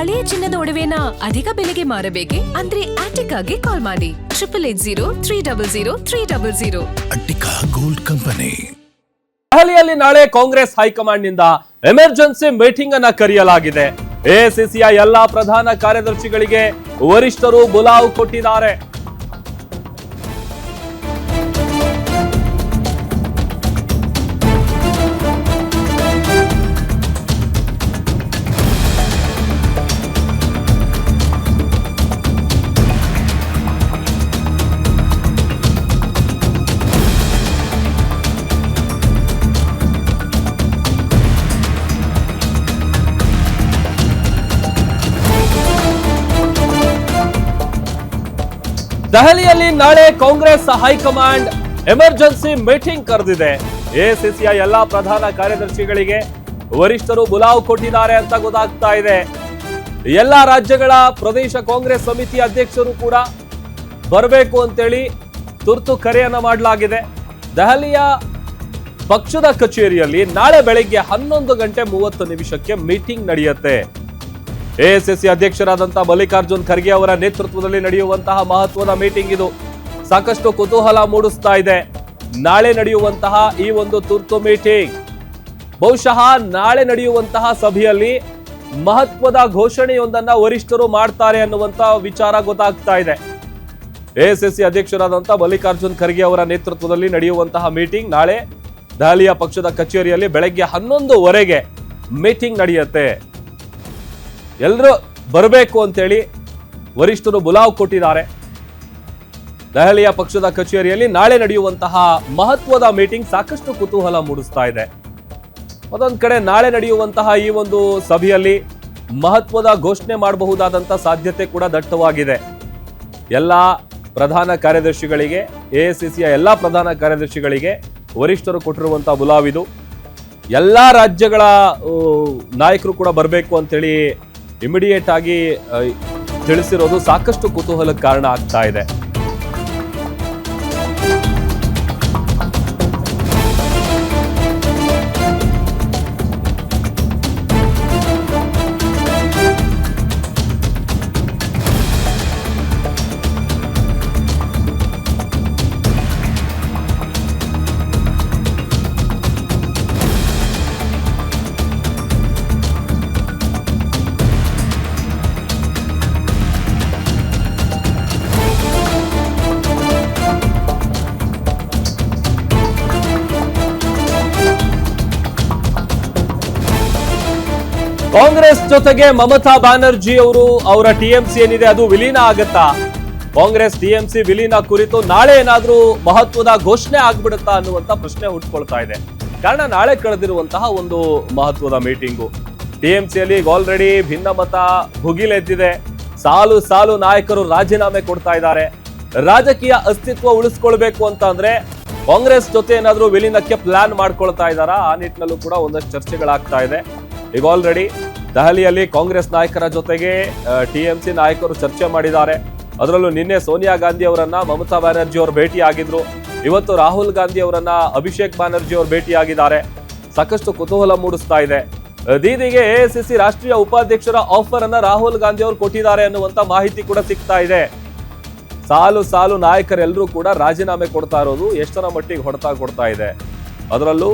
ಹಳೆಯ ಚಿನ್ನದ ಒಡವೆನ ಅಧಿಕ ಬೆಲೆಗೆ ಮಾರಬೇಕೆ? ಅಂದ್ರೆ ಆಟಿಕಾಗೆ ಕಾಲ್ ಮಾಡಿ 8880 ಅಟ್ಟಿಕಾ ಗೋಲ್ಡ್ ಕಂಪನಿ. ದೆಹಲಿಯಲ್ಲಿ ನಾಳೆ ಕಾಂಗ್ರೆಸ್ ಹೈಕಮಾಂಡ್ ನಿಂದ ಎಮರ್ಜೆನ್ಸಿ ಮೀಟಿಂಗ್ ಅನ್ನ ಕರೆಯಲಾಗಿದೆ. ಎಐಸಿಸಿಯ ಎಲ್ಲಾ ಪ್ರಧಾನ ಕಾರ್ಯದರ್ಶಿಗಳಿಗೆ ವರಿಷ್ಠರು ಬುಲಾವ್ ಕೊಟ್ಟಿದ್ದಾರೆ. ದೆಹಲಿಯಲ್ಲಿ ನಾಳೆ ಕಾಂಗ್ರೆಸ್ ಹೈಕಮಾಂಡ್ ಎಮರ್ಜೆನ್ಸಿ ಮೀಟಿಂಗ್ ಕರೆದಿದೆ. ಎಐಸಿಸಿಯ ಎಲ್ಲಾ ಪ್ರಧಾನ ಕಾರ್ಯದರ್ಶಿಗಳಿಗೆ ವರಿಷ್ಠರು ಬುಲಾವ್ ಕೊಟ್ಟಿದ್ದಾರೆ ಅಂತ ಗೊತ್ತಾಗ್ತಾ ಇದೆ. ಎಲ್ಲಾ ರಾಜ್ಯಗಳ ಪ್ರದೇಶ ಕಾಂಗ್ರೆಸ್ ಸಮಿತಿ ಅಧ್ಯಕ್ಷರು ಕೂಡ ಬರಬೇಕು ಅಂತೇಳಿ ತುರ್ತು ಕರೆಯನ್ನ ಮಾಡಲಾಗಿದೆ. ದೆಹಲಿಯ ಪಕ್ಷದ ಕಚೇರಿಯಲ್ಲಿ ನಾಳೆ ಬೆಳಗ್ಗೆ 11:30 ಮೀಟಿಂಗ್ ನಡೆಯುತ್ತೆ. ಎಐಸಿಸಿ ಅಧ್ಯಕ್ಷರಾದಂತಹ ಮಲ್ಲಿಕಾರ್ಜುನ್ ಖರ್ಗೆ ಅವರ ನೇತೃತ್ವದಲ್ಲಿ ನಡೆಯುವಂತಹ ಮಹತ್ವದ ಮೀಟಿಂಗ್ ಇದು. ಸಾಕಷ್ಟು ಕುತೂಹಲ ಮೂಡಿಸ್ತಾ ಇದೆ. ನಾಳೆ ನಡೆಯುವಂತಹ ಈ ಒಂದು ತುರ್ತು ಮೀಟಿಂಗ್ ಬಹುಶಃ ನಾಳೆ ನಡೆಯುವಂತಹ ಸಭೆಯಲ್ಲಿ ಮಹತ್ವದ ಘೋಷಣೆಯೊಂದನ್ನ ವರಿಷ್ಠರು ಮಾಡ್ತಾರೆ ಅನ್ನುವಂತಹ ವಿಚಾರ ಗೊತ್ತಾಗ್ತಾ ಇದೆ. ಎಐಸಿಸಿ ಅಧ್ಯಕ್ಷರಾದಂತಹ ಮಲ್ಲಿಕಾರ್ಜುನ್ ಖರ್ಗೆ ಅವರ ನೇತೃತ್ವದಲ್ಲಿ ನಡೆಯುವಂತಹ ಮೀಟಿಂಗ್ ನಾಳೆ ದೆಹಲಿಯ ಪಕ್ಷದ ಕಚೇರಿಯಲ್ಲಿ ಬೆಳಗ್ಗೆ 11:00 ಮೀಟಿಂಗ್ ನಡೆಯುತ್ತೆ. ಎಲ್ಲರೂ ಬರಬೇಕು ಅಂತೇಳಿ ವರಿಷ್ಠರು ಬುಲಾವ್ ಕೊಟ್ಟಿದ್ದಾರೆ. ದೆಹಲಿಯ ಪಕ್ಷದ ಕಚೇರಿಯಲ್ಲಿ ನಾಳೆ ನಡೆಯುವಂತಹ ಮಹತ್ವದ ಮೀಟಿಂಗ್ ಸಾಕಷ್ಟು ಕುತೂಹಲ ಮೂಡಿಸ್ತಾ ಇದೆ. ಮತ್ತೊಂದು ಕಡೆ ನಾಳೆ ನಡೆಯುವಂತಹ ಈ ಒಂದು ಸಭೆಯಲ್ಲಿ ಮಹತ್ವದ ಘೋಷಣೆ ಮಾಡಬಹುದಾದಂತಹ ಸಾಧ್ಯತೆ ಕೂಡ ದಟ್ಟವಾಗಿದೆ. ಎಲ್ಲಾ ಪ್ರಧಾನ ಕಾರ್ಯದರ್ಶಿಗಳಿಗೆ, ಎಐಸಿಸಿಯ ಎಲ್ಲಾ ಪ್ರಧಾನ ಕಾರ್ಯದರ್ಶಿಗಳಿಗೆ ವರಿಷ್ಠರು ಕೊಟ್ಟಿರುವಂತಹ ಬುಲಾವ್ ಇದು. ಎಲ್ಲಾ ರಾಜ್ಯಗಳ ನಾಯಕರು ಕೂಡ ಬರಬೇಕು ಅಂತೇಳಿ ಇಮಿಡಿಯೇಟ್ ಆಗಿ ತಿಳಿಸಿರೋದು ಸಾಕಷ್ಟು ಕುತೂಹಲಕ್ಕೆ ಕಾರಣ ಆಗ್ತಾ ಇದೆ. ಕಾಂಗ್ರೆಸ್ ಜೊತೆಗೆ ಮಮತಾ ಬ್ಯಾನರ್ಜಿ ಅವರು ಅವರ ಟಿಎಂಸಿ ಏನಿದೆ ಅದು ವಿಲೀನ ಆಗತ್ತಾ? ಕಾಂಗ್ರೆಸ್ ಟಿಎಂಸಿ ವಿಲೀನ ಕುರಿತು ನಾಳೆ ಏನಾದ್ರೂ ಮಹತ್ವದ ಘೋಷಣೆ ಆಗ್ಬಿಡುತ್ತಾ ಅನ್ನುವಂತ ಪ್ರಶ್ನೆ ಹುಟ್ಕೊಳ್ತಾ ಇದೆ. ಕಾರಣ ನಾಳೆ ಕಳೆದಿರುವಂತಹ ಒಂದು ಮಹತ್ವದ ಮೀಟಿಂಗು. ಟಿಎಂಸಿಯಲ್ಲಿ ಈಗ ಆಲ್ರೆಡಿ ಭಿನ್ನಮತ ಭುಗಿಲೆದ್ದಿದೆ. ಸಾಲು ಸಾಲು ನಾಯಕರು ರಾಜೀನಾಮೆ ಕೊಡ್ತಾ ಇದ್ದಾರೆ. ರಾಜಕೀಯ ಅಸ್ತಿತ್ವ ಉಳಿಸ್ಕೊಳ್ಬೇಕು ಅಂತ ಅಂದ್ರೆ ಕಾಂಗ್ರೆಸ್ ಜೊತೆ ಏನಾದ್ರೂ ವಿಲೀನಕ್ಕೆ ಪ್ಲಾನ್ ಮಾಡ್ಕೊಳ್ತಾ ಇದ್ದಾರಾ? ಆ ನಿಟ್ಟಿನಲ್ಲೂ ಕೂಡ ಒಂದಷ್ಟು ಚರ್ಚೆಗಳಾಗ್ತಾ ಇದೆ. ಈಗ ಆಲ್ರೆಡಿ ದೆಹಲಿಯಲ್ಲಿ ಕಾಂಗ್ರೆಸ್ ನಾಯಕರ ಜೊತೆಗೆ ಟಿಎಂಸಿ ನಾಯಕರು ಚರ್ಚೆ ಮಾಡಿದ್ದಾರೆ. ಅದರಲ್ಲೂ ನಿನ್ನೆ ಸೋನಿಯಾ ಗಾಂಧಿ ಅವರನ್ನ ಮಮತಾ ಬ್ಯಾನರ್ಜಿ ಅವರು ಭೇಟಿಯಾಗಿದ್ರು. ಇವತ್ತು ರಾಹುಲ್ ಗಾಂಧಿ ಅವರನ್ನ ಅಭಿಷೇಕ್ ಬ್ಯಾನರ್ಜಿ ಅವರು ಭೇಟಿಯಾಗಿದ್ದಾರೆ. ಸಾಕಷ್ಟು ಕುತೂಹಲ ಮೂಡಿಸ್ತಾ ಇದೆ. ದೀದಿಗೆ ಎಐಸಿಸಿ ರಾಷ್ಟ್ರೀಯ ಉಪಾಧ್ಯಕ್ಷರ ಆಫರ್ ಅನ್ನ ರಾಹುಲ್ ಗಾಂಧಿ ಅವರು ಕೊಟ್ಟಿದ್ದಾರೆ ಅನ್ನುವಂತ ಮಾಹಿತಿ ಕೂಡ ಸಿಗ್ತಾ ಇದೆ. ಸಾಲು ಸಾಲು ನಾಯಕರೆಲ್ಲರೂ ಕೂಡ ರಾಜೀನಾಮೆ ಕೊಡ್ತಾ ಇರೋದು ಎಷ್ಟರ ಮಟ್ಟಿಗೆ ಹೊಡೆತ ಕೊಡ್ತಾ ಇದೆ. ಅದರಲ್ಲೂ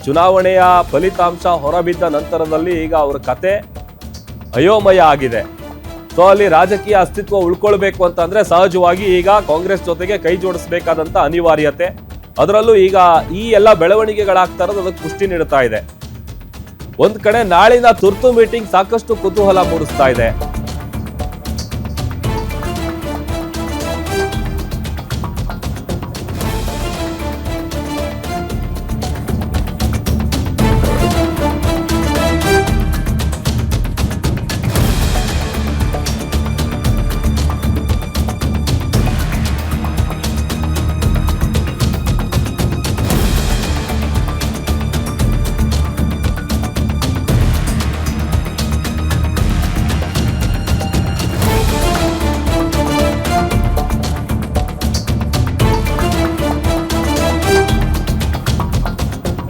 ಚುನಾವಣೆಯ ಫಲಿತಾಂಶ ಹೊರಬಿದ್ದ ನಂತರದಲ್ಲಿ ಈಗ ಅವರ ಕತೆ ಅಯೋಮಯ ಆಗಿದೆ. ಸೊ ಅಲ್ಲಿ ರಾಜಕೀಯ ಅಸ್ತಿತ್ವ ಉಳ್ಕೊಳ್ಬೇಕು ಅಂತಂದ್ರೆ ಸಹಜವಾಗಿ ಈಗ ಕಾಂಗ್ರೆಸ್ ಜೊತೆಗೆ ಕೈ ಜೋಡಿಸಬೇಕಾದಂತ ಅನಿವಾರ್ಯತೆ. ಅದರಲ್ಲೂ ಈಗ ಈ ಎಲ್ಲ ಬೆಳವಣಿಗೆಗಳಾಗ್ತಾ ಇರೋದು ಅದಕ್ಕೆ ಪುಷ್ಟಿ ನೀಡುತ್ತಾ ಇದೆ. ಒಂದ್ ಕಡೆ ನಾಳಿನ ತುರ್ತು ಮೀಟಿಂಗ್ ಸಾಕಷ್ಟು ಕುತೂಹಲ ಮೂಡಿಸ್ತಾ ಇದೆ.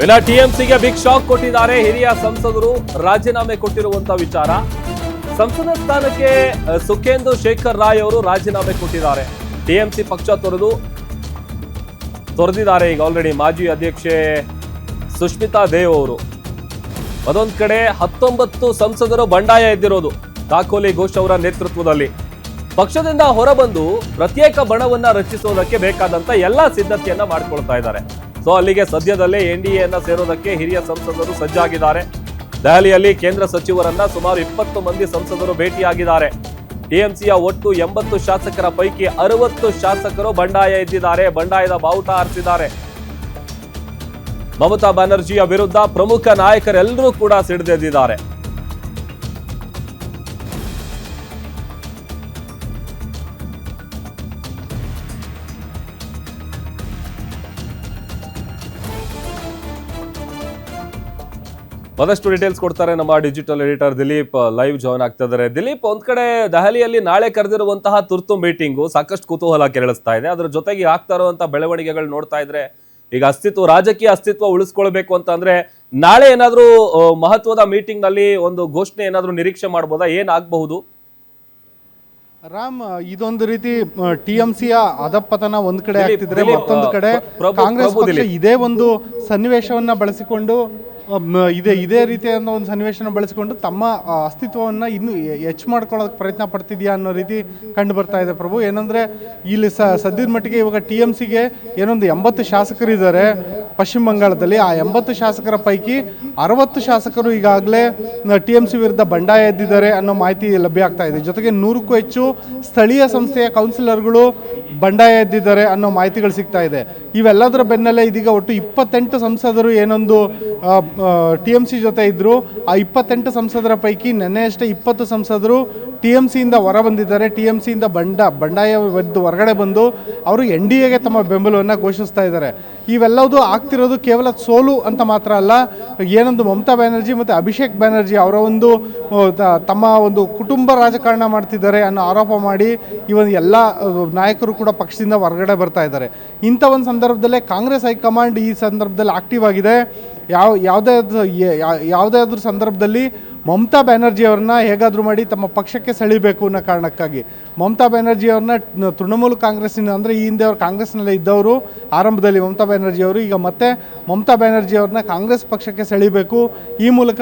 ಇನ್ನ ಟಿಎಂಸಿಗೆ ಬಿಗ್ ಶಾಕ್ ಕೊಟ್ಟಿದ್ದಾರೆ ಹಿರಿಯ ಸಂಸದರು ರಾಜೀನಾಮೆ ಕೊಟ್ಟಿರುವಂತ ವಿಚಾರ. ಸಂಸದ ಸ್ಥಾನಕ್ಕೆ ಸುಖೇಂದು ಶೇಖರ್ ರಾಯ್ ಅವರು ರಾಜೀನಾಮೆ ಕೊಟ್ಟಿದ್ದಾರೆ. ಟಿಎಂಸಿ ಪಕ್ಷ ತೊರೆದಿದ್ದಾರೆ ಈಗ ಆಲ್ರೆಡಿ. ಮಾಜಿ ಅಧ್ಯಕ್ಷೆ ಸುಷ್ಮಿತಾ ದೇವ್ ಅವರು. ಅದೊಂದ್ ಕಡೆ 19 ಸಂಸದರು ಬಂಡಾಯ ಎದ್ದಿರೋದು ಕಾಕೋಲಿ ಘೋಷ್ ಅವರ ನೇತೃತ್ವದಲ್ಲಿ. ಪಕ್ಷದಿಂದ ಹೊರಬಂದು ಪ್ರತ್ಯೇಕ ಬಣವನ್ನ ರಚಿಸೋದಕ್ಕೆ ಬೇಕಾದಂತ ಎಲ್ಲಾ ಸಿದ್ಧತೆಯನ್ನ ಮಾಡ್ಕೊಳ್ತಾ ಇದ್ದಾರೆ. ಸೊ ಅಲ್ಲಿಗೆ ಸದ್ಯದಲ್ಲೇ ಎನ್ಡಿಎಯನ್ನ ಸೇರೋದಕ್ಕೆ ಹಿರಿಯ ಸಂಸದರು ಸಜ್ಜಾಗಿದ್ದಾರೆ. ದೆಹಲಿಯಲ್ಲಿ ಕೇಂದ್ರ ಸಚಿವರನ್ನ ಸುಮಾರು 20 ಮಂದಿ ಸಂಸದರು ಭೇಟಿಯಾಗಿದ್ದಾರೆ. ಟಿಎಂಸಿಯ ಒಟ್ಟು 80 ಶಾಸಕರ ಪೈಕಿ 60 ಶಾಸಕರು ಬಂಡಾಯ ಎದ್ದಿದ್ದಾರೆ, ಬಂಡಾಯದ ಬಾವುಟ ಹಾರಿಸಿದ್ದಾರೆ. ಮಮತಾ ಬ್ಯಾನರ್ಜಿಯ ವಿರುದ್ಧ ಪ್ರಮುಖ ನಾಯಕರೆಲ್ಲರೂ ಕೂಡ ಸಿಡಿದೆದ್ದಿದ್ದಾರೆ. ಮತ್ತಷ್ಟು ಡೀಟೇಲ್ಸ್ ಕೊಡ್ತಾರೆ ನಮ್ಮ digital editor Dilip. Live join ಆಗ್ತಾ ಇದ್ದಾರೆ. ದಿಲೀಪ್, ಒಂದ್ ಕಡೆ ದೆಹಲಿಯಲ್ಲಿ ನಾಳೆ ಕರೆದಿರುವಂತಹ ತುರ್ತು ಮೀಟಿಂಗು ಸಾಕಷ್ಟು ಕುತೂಹಲ ಕೆರಳಿಸ್ತಾ ಇದೆ. ಅದ್ರ ಜೊತೆಗೆ ಆಗ್ತಾ ಇರುವಂತಹ ಬೆಳವಣಿಗೆಗಳು ನೋಡ್ತಾ ಇದ್ರೆ ಈಗ ರಾಜಕೀಯ ಅಸ್ತಿತ್ವ ಉಳಿಸ್ಕೊಳ್ಬೇಕು ಅಂತ ಅಂದ್ರೆ ನಾಳೆ ಏನಾದ್ರೂ ಮಹತ್ವದ ಮೀಟಿಂಗ್ ನಲ್ಲಿ ಒಂದು ಘೋಷಣೆ ಏನಾದ್ರೂ ನಿರೀಕ್ಷೆ ಮಾಡಬಹುದಾ? ಏನಾಗಬಹುದು? ರಾಮ್, ಇದೊಂದು ರೀತಿ ಟಿಎಂಸಿಯ ಅಧಪತನ ಒಂದ್ ಕಡೆ ಆಗ್ತಿದ್ರೆ, ಮತ್ತೊಂದು ಕಡೆ ಕಾಂಗ್ರೆಸ್ ಪಕ್ಷ ಇದೇ ಒಂದು ಸನ್ನಿವೇಶವನ್ನ ಬಳಸಿಕೊಂಡು ಇದೇ ರೀತಿಯ ಒಂದು ಸನ್ನಿವೇಶನ ಬಳಸಿಕೊಂಡು ತಮ್ಮ ಅಸ್ತಿತ್ವವನ್ನು ಇನ್ನೂ ಹೆಚ್ಚು ಮಾಡ್ಕೊಳ್ಳೋಕೆ ಪ್ರಯತ್ನ ಪಡ್ತಿದ್ಯಾ ಅನ್ನೋ ರೀತಿ ಕಂಡು ಬರ್ತಾ ಇದೆ ಪ್ರಭು. ಏನಂದರೆ ಇಲ್ಲಿ ಸದ್ಯದ ಮಟ್ಟಿಗೆ ಇವಾಗ ಟಿ ಎಮ್ ಸಿಗೆ ಏನೊಂದು 80 ಶಾಸಕರಿದ್ದಾರೆ ಪಶ್ಚಿಮ ಬಂಗಾಳದಲ್ಲಿ. ಆ 80 ಶಾಸಕರ ಪೈಕಿ 60 ಶಾಸಕರು ಈಗಾಗಲೇ ಟಿ ಎಮ್ ಸಿ ವಿರುದ್ಧ ಬಂಡಾಯ ಎದ್ದಿದ್ದಾರೆ ಅನ್ನೋ ಮಾಹಿತಿ ಲಭ್ಯ ಆಗ್ತಾ ಇದೆ. ಜೊತೆಗೆ 100ಕ್ಕೂ ಹೆಚ್ಚು ಸ್ಥಳೀಯ ಸಂಸ್ಥೆಯ ಕೌನ್ಸಿಲರ್ಗಳು ಬಂಡಾಯ ಎದ್ದಿದ್ದಾರೆ ಅನ್ನೋ ಮಾಹಿತಿಗಳು ಸಿಗ್ತಾ ಇದೆ. ಇವೆಲ್ಲದರ ಬೆನ್ನಲ್ಲೇ ಇದೀಗ ಒಟ್ಟು 28 ಸಂಸದರು ಏನೊಂದು ಟಿ ಎಮ್ ಸಿ ಜೊತೆ ಇದ್ದರು. ಆ 28 ಸಂಸದರ ಪೈಕಿ ನೆನ್ನೆಯಷ್ಟೇ 20 ಸಂಸದರು ಟಿ ಎಮ್ ಸಿಯಿಂದ ಹೊರ ಬಂದಿದ್ದಾರೆ. ಟಿ ಎಮ್ ಸಿಯಿಂದ ಬಂಡಾಯ ಹೊರಗಡೆ ಬಂದು ಅವರು ಎನ್ ಡಿ ಎಗೆ ತಮ್ಮ ಬೆಂಬಲವನ್ನು ಘೋಷಿಸ್ತಾ ಇದ್ದಾರೆ. ಇವೆಲ್ಲವೂ ಆಗ್ತಿರೋದು ಕೇವಲ ಸೋಲು ಅಂತ ಮಾತ್ರ ಅಲ್ಲ, ಏನೊಂದು ಮಮತಾ ಬ್ಯಾನರ್ಜಿ ಮತ್ತು ಅಭಿಷೇಕ್ ಬ್ಯಾನರ್ಜಿ ಅವರ ಒಂದು ತಮ್ಮ ಒಂದು ಕುಟುಂಬ ರಾಜಕಾರಣ ಮಾಡ್ತಿದ್ದಾರೆ ಅನ್ನೋ ಆರೋಪ ಮಾಡಿ ಇವನ್ ಎಲ್ಲ ನಾಯಕರು ಕೂಡ ಪಕ್ಷದಿಂದ ಹೊರಗಡೆ ಬರ್ತಾ ಇದ್ದಾರೆ. ಇಂಥ ಒಂದು ಸಂದರ್ಭದಲ್ಲೇ ಕಾಂಗ್ರೆಸ್ ಹೈಕಮಾಂಡ್ ಈ ಸಂದರ್ಭದಲ್ಲಿ ಆಕ್ಟಿವ್ ಆಗಿದೆ. ಯಾವುದಾದ್ರೂ ಸಂದರ್ಭದಲ್ಲಿ ಮಮತಾ ಬ್ಯಾನರ್ಜಿ ಅವ್ರನ್ನ ಹೇಗಾದರೂ ಮಾಡಿ ತಮ್ಮ ಪಕ್ಷಕ್ಕೆ ಸೆಳಿಬೇಕು ಅನ್ನೋ ಕಾರಣಕ್ಕಾಗಿ ಮಮತಾ ಬ್ಯಾನರ್ಜಿ ಅವ್ರನ್ನ ತೃಣಮೂಲ ಕಾಂಗ್ರೆಸ್ಸಿನ ಅಂದರೆ ಈ ಹಿಂದೆ ಅವರು ಕಾಂಗ್ರೆಸ್ನಲ್ಲೇ ಇದ್ದವರು ಆರಂಭದಲ್ಲಿ ಮಮತಾ ಬ್ಯಾನರ್ಜಿ ಅವರು, ಈಗ ಮತ್ತೆ ಮಮತಾ ಬ್ಯಾನರ್ಜಿ ಅವ್ರನ್ನ ಕಾಂಗ್ರೆಸ್ ಪಕ್ಷಕ್ಕೆ ಸೆಳಿಬೇಕು, ಈ ಮೂಲಕ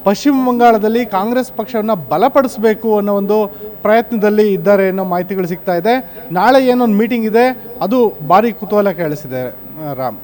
ಪಶ್ಚಿಮ ಬಂಗಾಳದಲ್ಲಿ ಕಾಂಗ್ರೆಸ್ ಪಕ್ಷವನ್ನು ಬಲಪಡಿಸಬೇಕು ಅನ್ನೋ ಒಂದು ಪ್ರಯತ್ನದಲ್ಲಿ ಇದ್ದಾರೆ ಅನ್ನೋ ಮಾಹಿತಿಗಳು ಸಿಗ್ತಾ ಇದೆ. ನಾಳೆ ಏನೊಂದು ಮೀಟಿಂಗ್ ಇದೆ, ಅದು ಭಾರಿ ಕುತೂಹಲ ಕೇಳಿಸಿದೆ ರಾಮ್.